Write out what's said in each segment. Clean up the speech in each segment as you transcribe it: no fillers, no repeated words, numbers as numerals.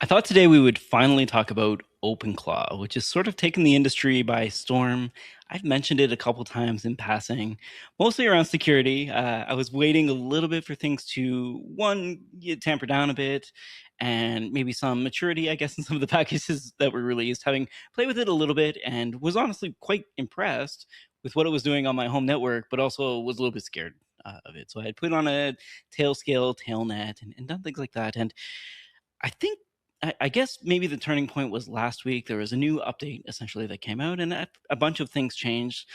I thought today we would finally talk about OpenClaw, which has sort of taken the industry by storm. I've mentioned it a couple times in passing, mostly around security. I was waiting a little bit for things to, one, get tamper down a bit, and maybe some maturity, I guess, in some of the packages that were released, having played with it a little bit and was honestly quite impressed with what it was doing on my home network, but also was a little bit scared of it. So I had put on a Tailscale, Tailnet, and done things like that. And I think I guess maybe the turning point was last week. There was a new update essentially that came out, and a bunch of things changed.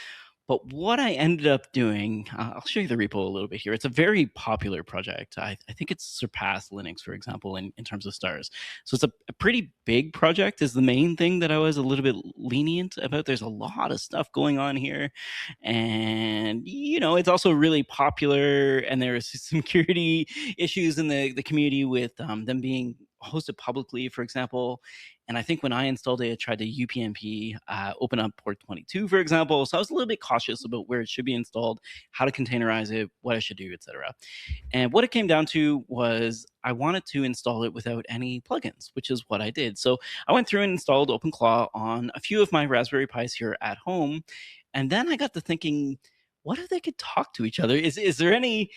But what I ended up doing, I'll show you the repo a little bit here. It's a very popular project. I think it's surpassed Linux, for example, in terms of stars. So it's a pretty big project is the main thing that I was a little bit lenient about. There's a lot of stuff going on here. And, it's also really popular. And there's security issues in the community with them being hosted publicly, for example. And I think when I installed it, I tried to UPnP, open up port 22, for example. So I was a little bit cautious about where it should be installed, how to containerize it, what I should do, etc. And what it came down to was I wanted to install it without any plugins, which is what I did. So I went through and installed OpenClaw on a few of my Raspberry Pis here at home. And then I got to thinking, what if they could talk to each other? Is there any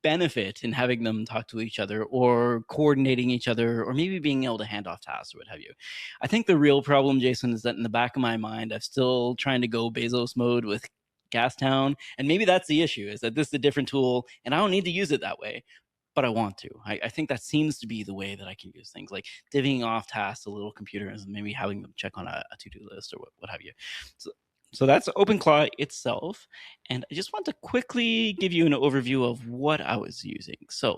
benefit in having them talk to each other or coordinating each other or maybe being able to hand off tasks or what have you? I think the real problem, Jason, is that in the back of my mind, I'm still trying to go Bezos mode with Gastown. And maybe that's the issue, is that this is a different tool and I don't need to use it that way, but I want to. I think that seems to be the way that I can use things, like divvying off tasks to little computers and maybe having them check on a to-do list or what have you. So, so that's OpenClaw itself. And I just want to quickly give you an overview of what I was using. So